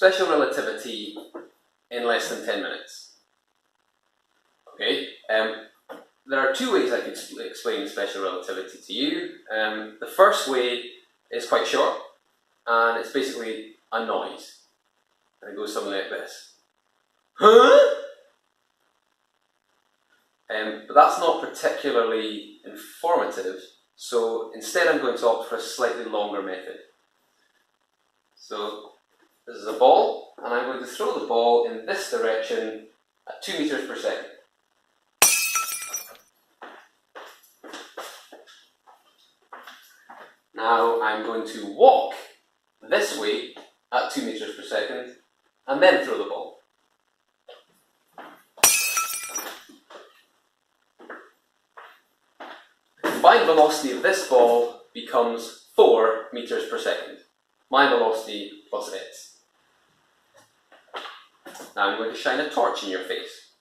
special relativity in less than 10 minutes. Okay, there are two ways I could explain special relativity to you. The first way is quite short, and it's basically a noise. And it goes something like this. Huh? But that's not particularly informative, so instead I'm going to opt for a slightly longer method. So this is a ball, and I'm going to throw the ball in this direction at 2 meters per second. Now I'm going to walk this way at 2 meters per second, and then throw the ball. The combined velocity of this ball becomes 4 meters per second. My velocity plus its. Now I'm going to shine a torch in your face.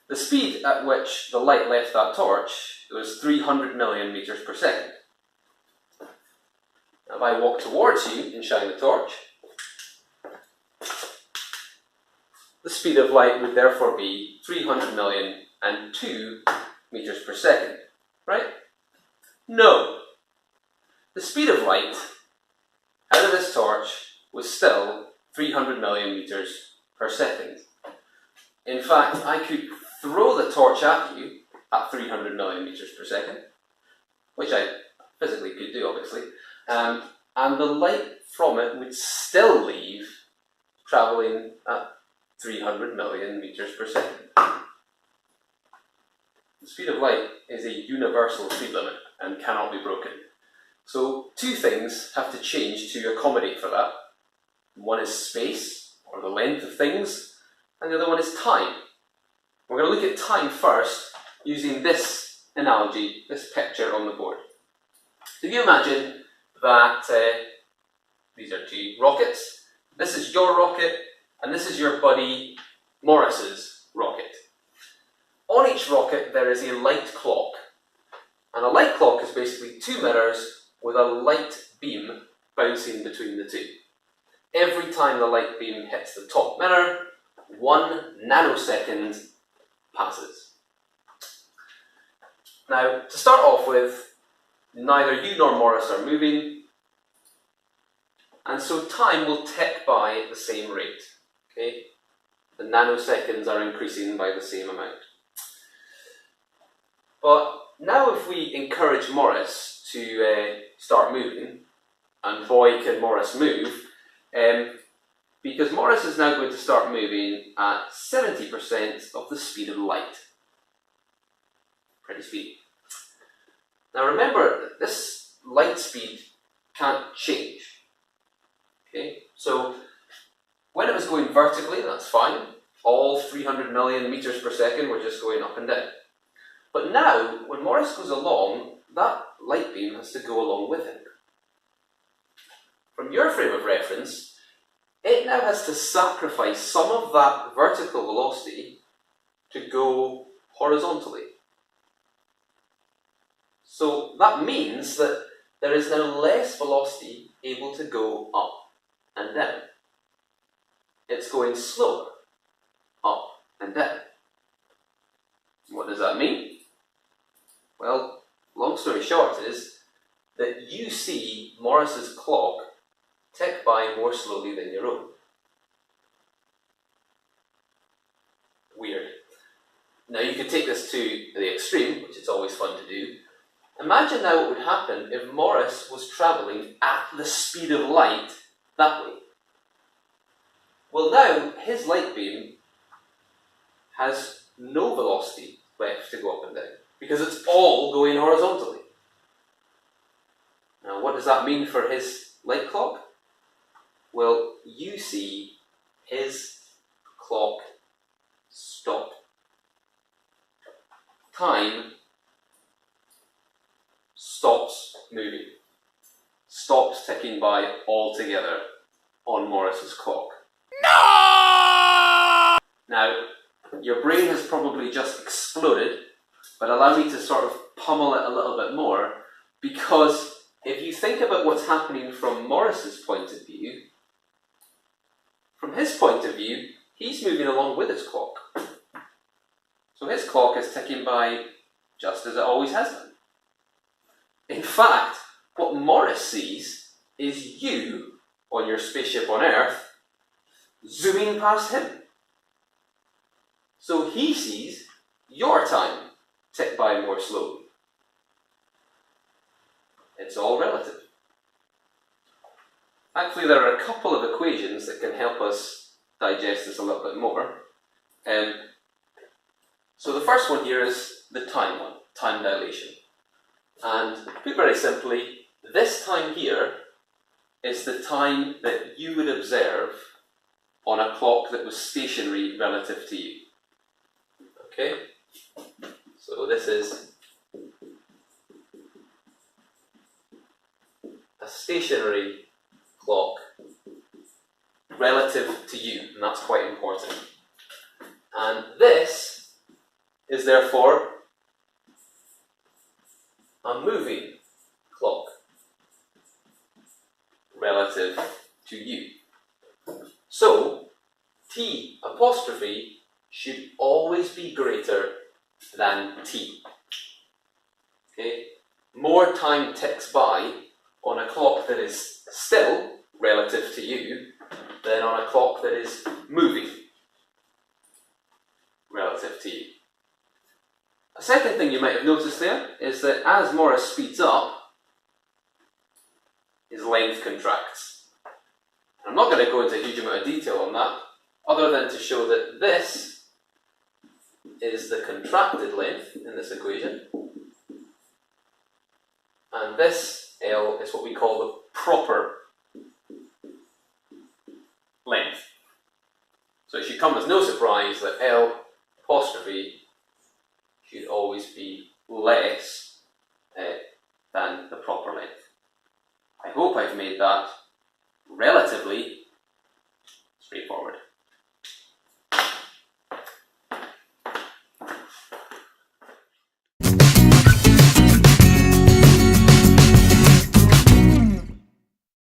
The speed at which the light left that torch was 300 million meters per second. Now if I walk towards you and shine the torch, the speed of light would therefore be 300 million and 2 meters per second, right? No. The speed of light out of this torch was still 300 million meters per second. In fact, I could throw the torch at you at 300 million meters per second, which I physically could do, obviously, and the light from it would still leave travelling at 300 million meters per second. The speed of light is a universal speed limit and cannot be broken. So two things have to change to accommodate for that. One is space, or the length of things, and the other one is time. We're going to look at time first using this analogy, this picture on the board. So you imagine that these are two rockets. This is your rocket, and this is your buddy Morris's rocket. On each rocket there is a light clock, and a light clock is basically two mirrors with a light beam bouncing between the two. Every time the light beam hits the top mirror, 1 nanosecond passes. Now, to start off with, neither you nor Morris are moving, and so time will tick by at the same rate. Okay? The nanoseconds are increasing by the same amount. But now if we encourage Morris to start moving, and boy can Morris move, because Morris is now going to start moving at 70% of the speed of light. Pretty speedy. Now remember, this light speed can't change. Okay? So when it was going vertically, that's fine. All 300 million meters per second were just going up and down. But now, when Morris goes along, that light beam has to go along with him. From your frame of reference, it now has to sacrifice some of that vertical velocity to go horizontally. So that means that there is now less velocity able to go up and down. It's going slower, up and down. What does that mean? Well, long story short is that you see Morris's clock tick by more slowly than your own. Weird. Now you could take this to the extreme, which is always fun to do. Imagine now what would happen if Morris was travelling at the speed of light that way. Well, now his light beam has no velocity left to go up and down, because it's all going horizontally. Now, what does that mean for his light clock? Well, you see his clock stop. Time stops moving, stops ticking by altogether on Morris's clock. No! Now, your brain has probably just exploded, but allow me to sort of pummel it a little bit more, because if you think about what's happening from Morris's point of view, from his point of view, he's moving along with his clock. So his clock is ticking by just as it always has done. In fact, what Morris sees is you on your spaceship on Earth zooming past him. So he sees your time tick by more slowly. It's all relative. Actually, there are a couple of equations that can help us digest this a little bit more. So the first one here is the time one, time dilation. And put very simply, this time here is the time that you would observe on a clock that was stationary relative to you. Okay? So this is a stationary clock relative to you, and that's quite important. And this is therefore a moving clock relative to you. So T apostrophe should always be greater than T. Okay? More time ticks by on a clock that is still relative to you than on a clock that is moving relative to you. A second thing you might have noticed there is that as Morris speeds up, his length contracts. I'm not going to go into a huge amount of detail on that, other than to show that this is the contracted length in this equation, and this L is what we call the proper length. So it should come as no surprise that L apostrophe should always be less than the proper length. I hope I've made that relatively